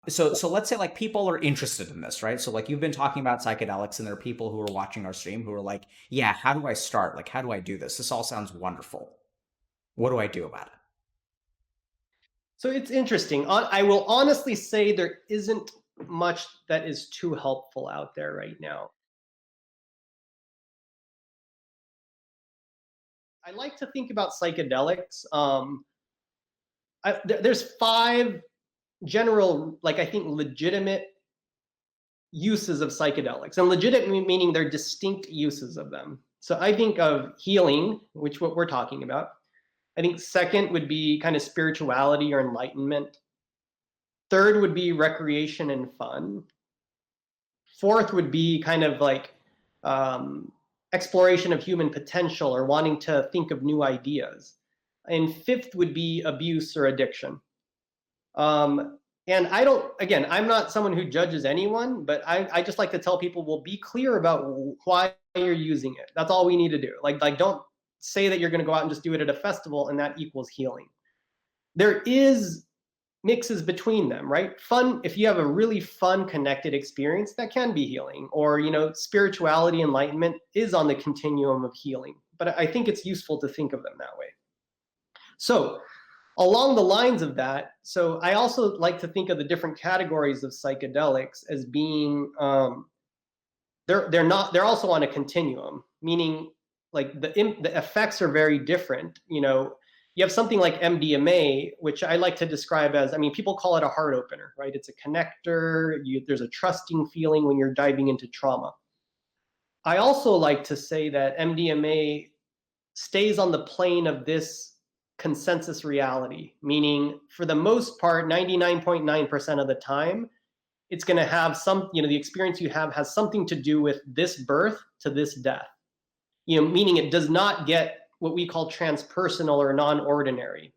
So let's say like people are interested in this, right? So like you've been talking about psychedelics, and there are people who are watching our stream who are like, yeah, how do I start? Like, how do I do this? This all sounds wonderful. What do I do about it? So it's interesting. I will honestly say there isn't much that is too helpful out there right now. I like to think about psychedelics. There's five general, like I think, legitimate uses of psychedelics, and legitimate meaning they're distinct uses of them. So I think of healing, which what we're talking about. I think second would be kind of spirituality or enlightenment. Third would be recreation and fun. Fourth would be kind of like um, exploration of human potential or wanting to think of new ideas. And fifth would be abuse or addiction. And I don't, again, I'm not someone who judges anyone, but I just like to tell people, well, be clear about why you're using it. That's all we need to do. Like don't say that you're going to go out and just do it at a festival and that equals healing. There is mixes between them, right? Fun, if you have a really fun connected experience, that can be healing. Or, spirituality, enlightenment is on the continuum of healing. But I think it's useful to think of them that way. So along the lines of that, so I also like to think of the different categories of psychedelics as being they're also on a continuum, meaning like the effects are very different. You have something like MDMA, which I like to describe as, I mean, people call it a heart opener, right? It's a connector. There's a trusting feeling when you're diving into trauma. I also like to say that MDMA stays on the plane of this consensus reality, meaning for the most part, 99.9% of the time, it's going to have the experience you have has something to do with this birth to this death. Meaning it does not get what we call transpersonal or non-ordinary.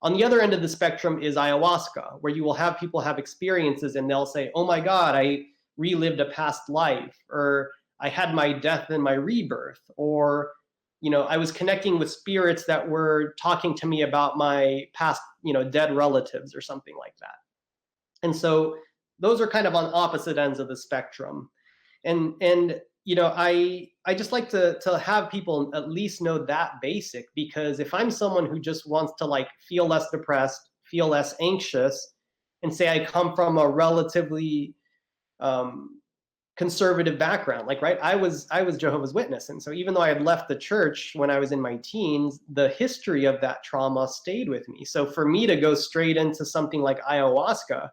On the other end of the spectrum is ayahuasca, where you will have people have experiences and they'll say, oh my God, I relived a past life, or I had my death and my rebirth, or I was connecting with spirits that were talking to me about my past, dead relatives or something like that. And so those are kind of on opposite ends of the spectrum. And I just like to have people at least know that basic, because if I'm someone who just wants to like feel less depressed, feel less anxious, and say I come from a relatively conservative background, like, right, I was Jehovah's Witness, and so even though I had left the church when I was in my teens, the history of that trauma stayed with me. So for me to go straight into something like ayahuasca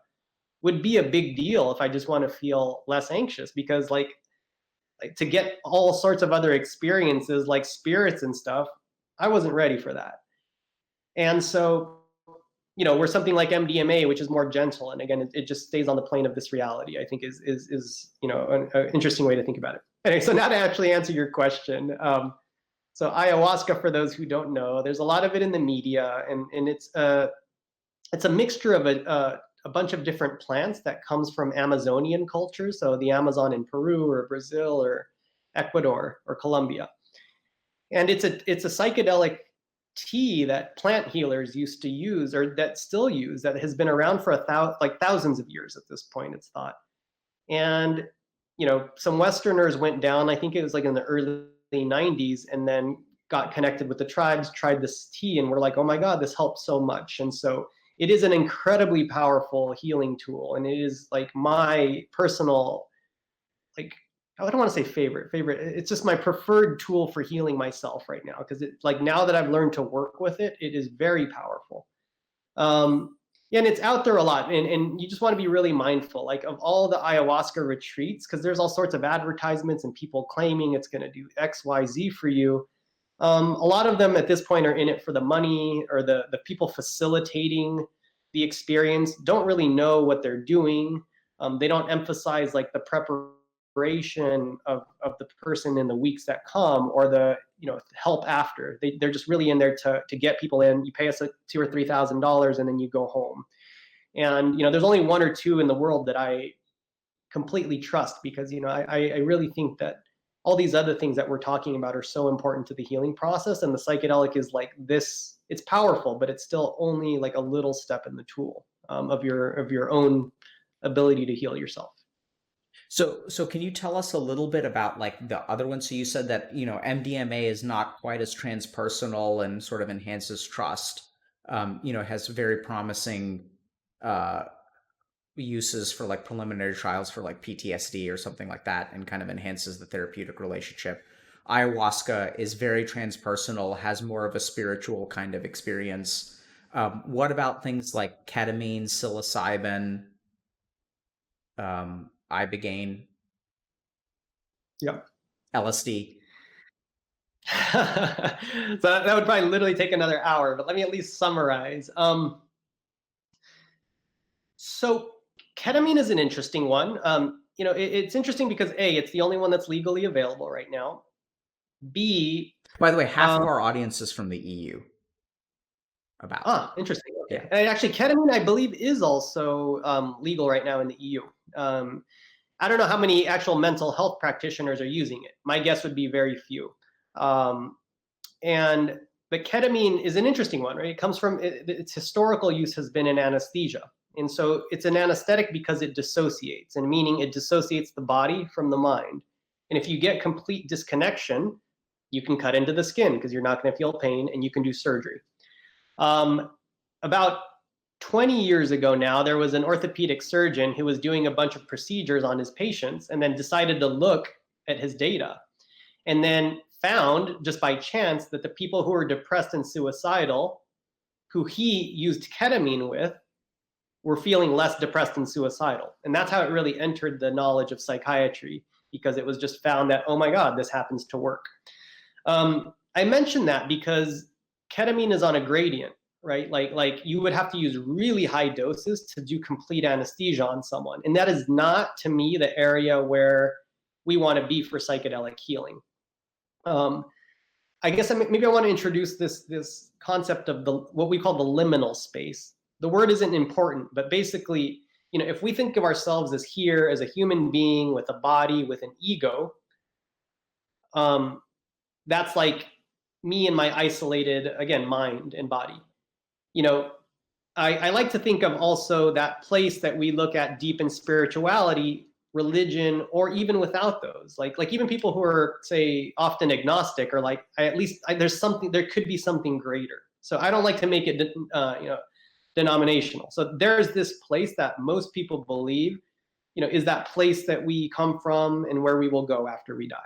would be a big deal if I just want to feel less anxious, because like to get all sorts of other experiences like spirits and stuff, I wasn't ready for that. And so, where something like MDMA, which is more gentle, and again, it just stays on the plane of this reality, I think is an interesting way to think about it. Anyway, so now to actually answer your question, so ayahuasca, for those who don't know, there's a lot of it in the media, and it's a mixture of a bunch of different plants that comes from Amazonian culture, so the Amazon in Peru or Brazil or Ecuador or Colombia. And it's a psychedelic tea that plant healers used to use, or that still use, that has been around for thousands of years at this point, it's thought. And some Westerners went down, I think it was like in the early 90s, and then got connected with the tribes, tried this tea, and were like, oh my God, this helps so much. And so it is an incredibly powerful healing tool, and it is like my personal, like, I don't want to say favorite. It's just my preferred tool for healing myself right now, because it's like, now that I've learned to work with it, it is very powerful. And it's out there a lot, and you just want to be really mindful, like, of all the ayahuasca retreats, because there's all sorts of advertisements and people claiming it's going to do X, Y, Z for you. A lot of them at this point are in it for the money, or the people facilitating the experience don't really know what they're doing. They don't emphasize like the preparation of the person in the weeks that come, or the help after. They're just really in there to get people in. You pay us $2,000 or $3,000 and then you go home. And there's only one or two in the world that I completely trust, because I really think that all these other things that we're talking about are so important to the healing process, and the psychedelic is like this. It's powerful, but it's still only like a little step in the tool of your own ability to heal yourself. So can you tell us a little bit about like the other one? So you said that, MDMA is not quite as transpersonal and sort of enhances trust. Has very promising uh, uses for like preliminary trials for like PTSD or something like that, and kind of enhances the therapeutic relationship. Ayahuasca is very transpersonal, has more of a spiritual kind of experience. What about things like ketamine, psilocybin, ibogaine, Yep. LSD? So that would probably literally take another hour, but let me at least summarize. So ketamine is an interesting one. It's interesting because A, it's the only one that's legally available right now. B, By the way, half of um, our audience is from the EU. About. interesting. Yeah. Okay. And actually, ketamine, I believe, is also legal right now in the EU. I don't know how many actual mental health practitioners are using it. My guess would be very few. Um, and but ketamine is an interesting one, right? It comes from its historical use has been in anesthesia, and so it's an anesthetic because it dissociates, and meaning it dissociates the body from the mind. And if you get complete disconnection, you can cut into the skin because you're not going to feel pain, and you can do surgery. Um, about 20 years ago now, there was an orthopedic surgeon who was doing a bunch of procedures on his patients and then decided to look at his data and then found just by chance that the people who were depressed and suicidal, who he used ketamine with, were feeling less depressed and suicidal. And that's how it really entered the knowledge of psychiatry, because it was just found that, oh my God, this happens to work. I mentioned that because ketamine is on a gradient, right? Like you would have to use really high doses to do complete anesthesia on someone. And that is not, to me, the area where we want to be for psychedelic healing. I guess maybe I want to introduce this concept of what we call the liminal space. The word isn't important, but basically, if we think of ourselves as here as a human being with a body, with an ego, that's like me and my isolated, again, mind and body. I like to think of also that place that we look at deep in spirituality, religion, or even without those, like even people who are, say, often agnostic, or like there could be something greater. So I don't like to make it denominational. So there's this place that most people believe is that place that we come from and where we will go after we die.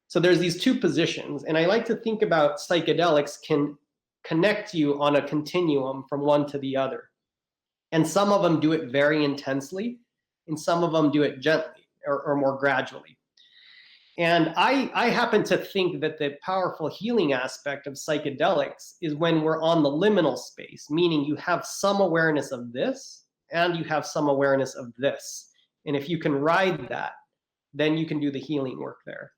So there's these two positions, and I like to think about psychedelics can connect you on a continuum from one to the other. And some of them do it very intensely, and some of them do it gently or more gradually. And I happen to think that the powerful healing aspect of psychedelics is when we're on the liminal space, meaning you have some awareness of this and you have some awareness of this. And if you can ride that, then you can do the healing work there.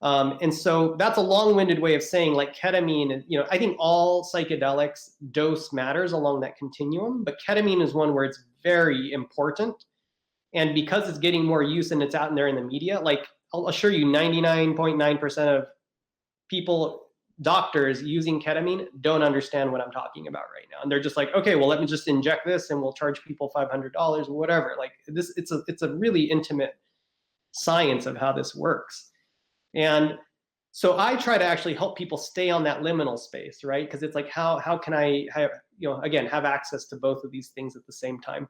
And so that's a long-winded way of saying, like, ketamine, I think all psychedelics dose matters along that continuum, but ketamine is one where it's very important. And because it's getting more use and it's out there in the media, like, I'll assure you 99.9% of people, doctors using ketamine, don't understand what I'm talking about right now. And they're just like, okay, well, let me just inject this and we'll charge people $500 or whatever. Like, this, it's a really intimate science of how this works. And so I try to actually help people stay on that liminal space, right? Because it's like, how can I have access to both of these things at the same time?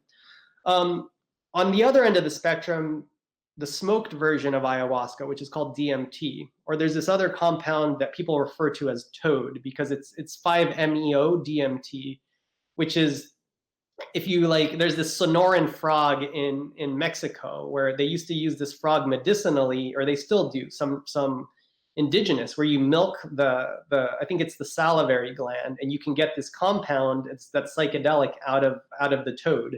On the other end of the spectrum, the smoked version of ayahuasca, which is called DMT, or there's this other compound that people refer to as toad because it's 5-MeO DMT, which is, if you like, there's this Sonoran frog in Mexico where they used to use this frog medicinally, or they still do, some indigenous, where you milk the I think it's the salivary gland, and you can get this compound that's psychedelic out of the toad.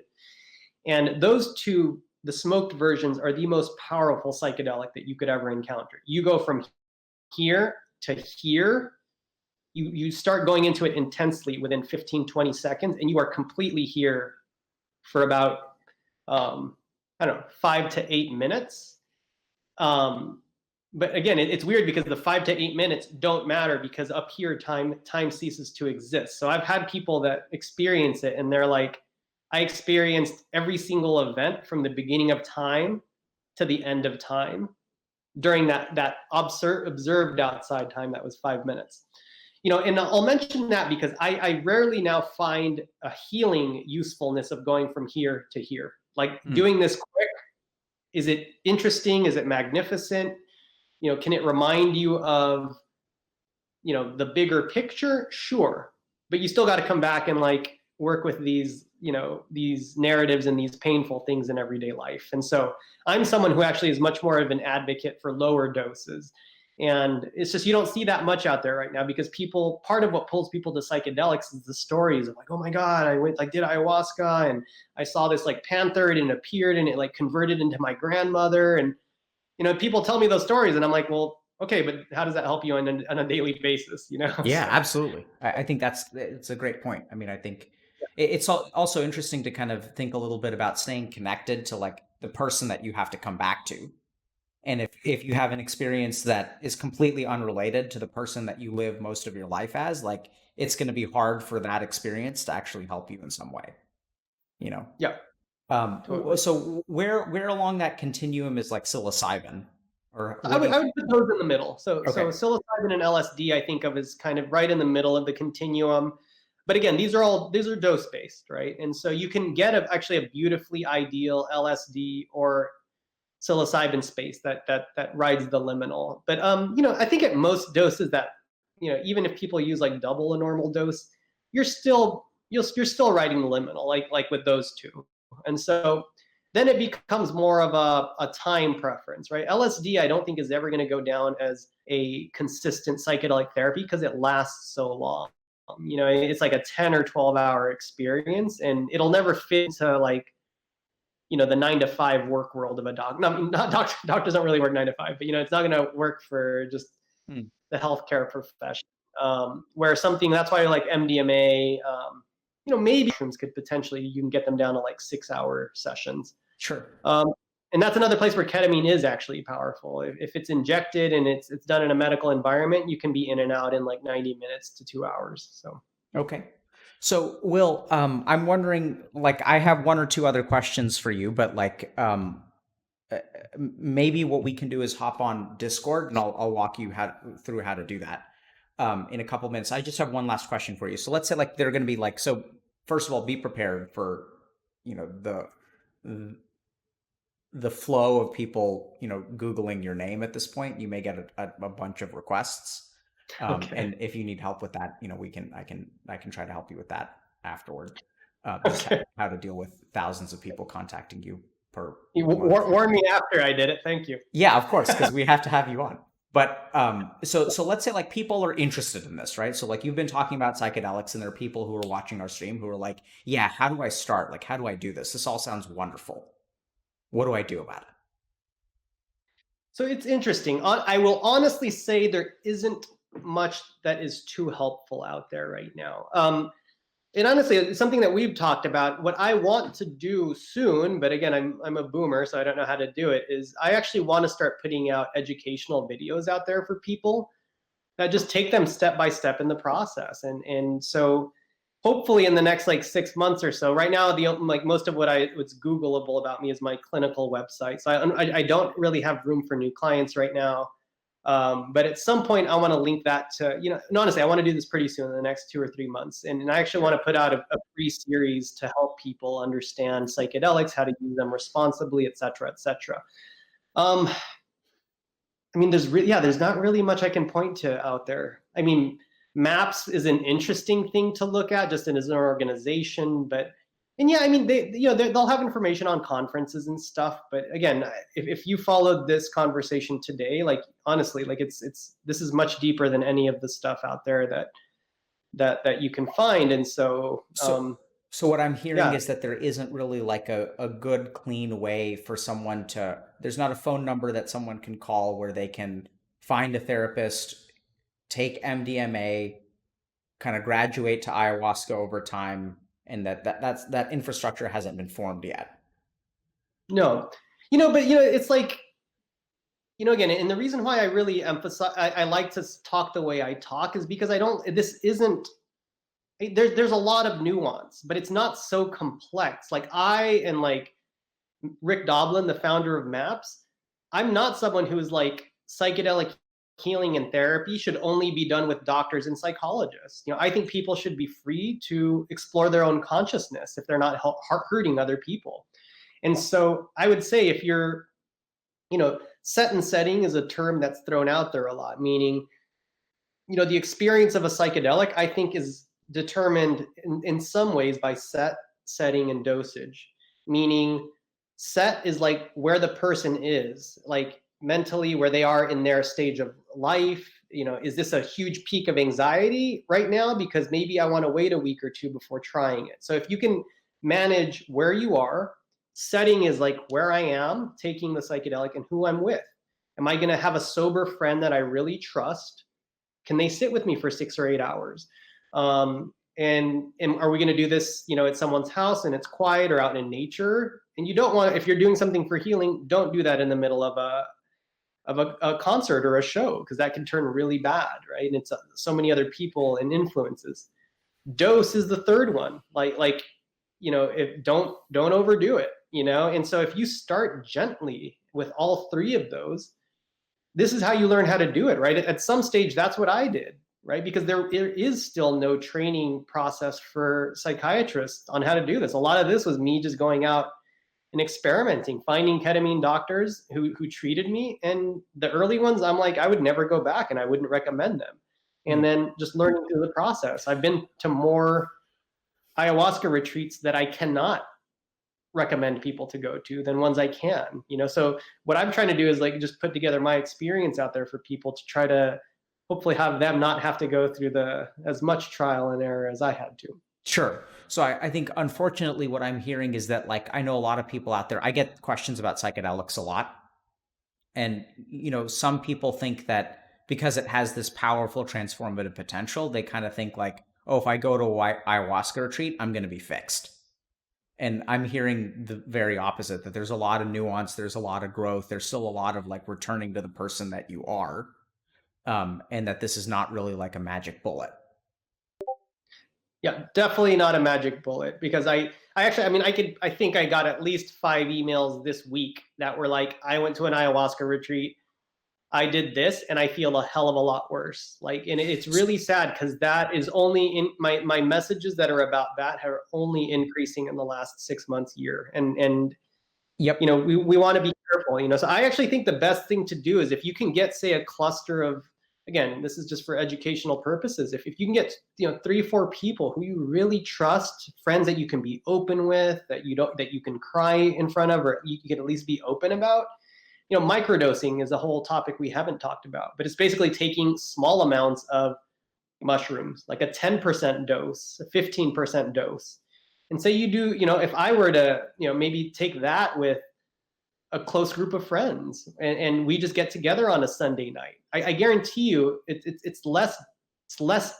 And those two, the smoked versions, are the most powerful psychedelic that you could ever encounter. You go from here to here. You start going into it intensely within 15, 20 seconds, and you are completely here for about, I don't know, 5 to 8 minutes. But again, it's weird because the 5 to 8 minutes don't matter, because up here, time ceases to exist. So I've had people that experience it and they're like, I experienced every single event from the beginning of time to the end of time during that observed outside time that was 5 minutes. And I'll mention that because I rarely now find a healing usefulness of going from here to here. Like Mm. doing this quick, is it interesting? Is it magnificent? Can it remind you of the bigger picture? Sure, but you still got to come back and like work with these narratives and these painful things in everyday life. And so I'm someone who actually is much more of an advocate for lower doses. And it's just, you don't see that much out there right now, because part of what pulls people to psychedelics is the stories of like, oh my God, I did ayahuasca and I saw this like panther and it appeared and it like converted into my grandmother. And people tell me those stories and I'm like, well, okay, but how does that help you on a daily basis? Yeah, So absolutely. I think it's a great point. I mean, I think it's also interesting to kind of think a little bit about staying connected to like the person that you have to come back to. And if you have an experience that is completely unrelated to the person that you live most of your life as, like it's going to be hard for that experience to actually help you in some way, you know? yeah, totally. So where along that continuum is like psilocybin, or I what do would, you? I would put those in the middle. So Okay, psilocybin and LSD, I think of as kind of right in the middle of the continuum. But again, these are dose based, right? And so you can get actually a beautifully ideal LSD or psilocybin space that rides the liminal. But I think at most doses that even if people use like double a normal dose, you're still riding the liminal, like with those two. And so then it becomes more of a time preference, right? LSD, I don't think is ever going to go down as a consistent psychedelic therapy because it lasts so long. It's like a 10 or 12-hour experience, and it'll never fit into like the 9 to 5 work world of a doc. No, I mean, not doctors don't really work 9 to 5, but it's not going to work for just hmm, the healthcare profession. Where something that's why like MDMA, maybe mushrooms could potentially, you can get them down to like 6-hour sessions. sure. Um, and that's another place where ketamine is actually powerful. If it's injected and it's done in a medical environment, you can be in and out in like 90 minutes to 2 hours. So Okay. So, Will, I'm wondering, like, I have one or two other questions for you, but like, maybe what we can do is hop on Discord, and I'll walk you through how to do that in a couple minutes. I just have one last question for you. So, let's say like they're going to be like, so first of all, be prepared for, you know, the flow of people, Googling your name at this point. You may get a bunch of requests. okay, And if you need help with that, I can try to help you with that afterward. Just okay. how to deal with thousands of people contacting you per You month. warned me after I did it. Thank you. Yeah, of course, because we have to have you on. But so let's say like people are interested in this, right? So like you've been talking about psychedelics, and there are people who are watching our stream who are like, yeah, how do I start? Like, how do I do this? This all sounds wonderful. What do I do about it? So it's interesting. I will honestly say there isn't much that is too helpful out there right now. And honestly, it's something that we've talked about. What I want to do soon, but again, I'm a boomer, so I don't know how to do it, is I actually want to start putting out educational videos out there for people that just take them step by step in the process. And so hopefully in the next like 6 months or so. Right now, the like most of what's Googleable about me is my clinical website. So I don't really have room for new clients right now. But at some point, I want to link that to, and honestly, I want to do this pretty soon in the next 2 or 3 months. And I actually want to put out a free series to help people understand psychedelics, how to use them responsibly, et cetera, et cetera. Um, I mean, there's not really much I can point to out there. I mean, Maps is an interesting thing to look at just as an organization, and yeah, I mean, they'll have information on conferences and stuff. But again, if you followed this conversation today, like honestly, like this is much deeper than any of the stuff out there that you can find. And so, So, so what I'm hearing yeah, is that there isn't really like a good, clean way for someone there's not a phone number that someone can call where they can find a therapist, take MDMA, kind of graduate to ayahuasca over time, and that infrastructure hasn't been formed yet. no, but it's like, again, and the reason why I really emphasize, I like to talk the way I talk is because I don't, this isn't there's a lot of nuance, but it's not so complex. Like I and like Rick Doblin, the founder of MAPS, I'm not someone who is like psychedelic healing and therapy should only be done with doctors and psychologists. I think people should be free to explore their own consciousness if they're not hurting other people. And so I would say if you're, set and setting is a term that's thrown out there a lot, meaning, the experience of a psychedelic, I think, is determined in some ways by set, setting, and dosage. Meaning, set is like where the person is, like mentally, where they are in their stage of life. Is this a huge peak of anxiety right now? Because maybe I want to wait a week or two before trying it. So if you can manage where you are, setting is like where I am taking the psychedelic and who I'm with. Am I going to have a sober friend that I really trust? Can they sit with me for 6 or 8 hours? And are we going to do this, at someone's house and it's quiet or out in nature? And you don't want, if you're doing something for healing, don't do that in the middle of a concert or a show, because that can turn really bad, right? And it's so many other people and influences. Dose is the third one. If don't overdo it, And so if you start gently with all three of those, this is how you learn how to do it, right? At some stage, that's what I did, right? Because there is still no training process for psychiatrists on how to do this. A lot of this was me just going out and experimenting, finding ketamine doctors who treated me. And the early ones, I'm like, I would never go back and I wouldn't recommend them. And then just learning through the process. I've been to more ayahuasca retreats that I cannot recommend people to go to than ones I can, So what I'm trying to do is like just put together my experience out there for people to try to hopefully have them not have to go through as much trial and error as I had to. Sure. So I think unfortunately what I'm hearing is that, like, I know a lot of people out there, I get questions about psychedelics a lot. And, some people think that because it has this powerful transformative potential, they kind of think like, oh, if I go to a ayahuasca retreat, I'm going to be fixed. And I'm hearing the very opposite, that there's a lot of nuance, there's a lot of growth, there's still a lot of like returning to the person that you are, and that this is not really like a magic bullet. Yeah, definitely not a magic bullet, because I actually, I think I got at least 5 emails this week that were like, I went to an ayahuasca retreat, I did this, and I feel a hell of a lot worse. Like, and it's really sad, because that is only in my messages that are about that are only increasing in the last 6 months, year. And Yep. we want to be careful, So I actually think the best thing to do is if you can get, say, a cluster of, again, this is just for educational purposes. If you can get, 3 or 4 people who you really trust, friends that you can be open with, that you can cry in front of, or you can at least be open about. Microdosing is a whole topic we haven't talked about, but it's basically taking small amounts of mushrooms, like a 10% dose, a 15% dose. And say you do, if I were to, maybe take that with a close group of friends, and we just get together on a Sunday night, I guarantee you it's less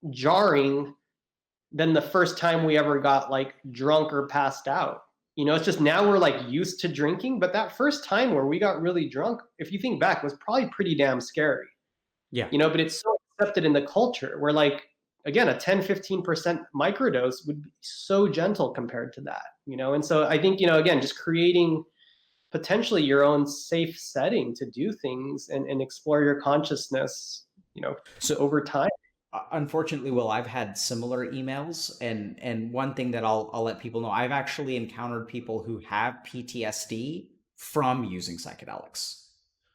jarring than the first time we ever got like drunk or passed out. It's just now we're like used to drinking, but that first time where we got really drunk, if you think back, was probably pretty damn scary. Yeah. But it's so accepted in the culture where, like, again, a 10-15% microdose would be so gentle compared to that. And so I think, again, just creating potentially your own safe setting to do things and explore your consciousness, So over time. unfortunately, Will, I've had similar emails, and one thing that I'll let people know, I've actually encountered people who have PTSD from using psychedelics.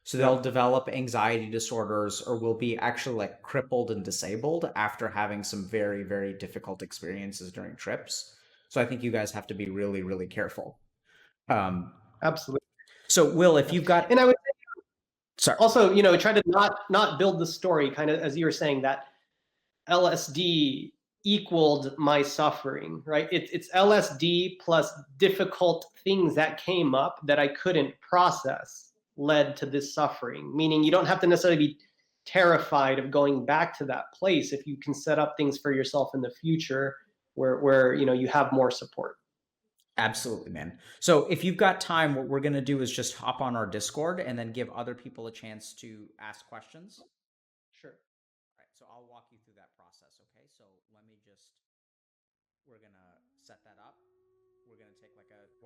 So they'll Yeah. develop anxiety disorders, or will be actually like crippled and disabled after having some very, very difficult experiences during trips. So I think you guys have to be really, really careful. Um, Absolutely. so Will, if Yeah. you've got, And I would sorry, also, try to not build the story, kind of as you were saying, that LSD equaled my suffering, right? It's LSD plus difficult things that came up that I couldn't process led to this suffering. Meaning, you don't have to necessarily be terrified of going back to that place if you can set up things for yourself in the future where you have more support. absolutely, man. So if you've got time, what we're going to do is just hop on our Discord and then give other people a chance to ask questions. Sure. All right, so I'll walk you through that process, okay? So let me just We're gonna set that up. We're gonna take like a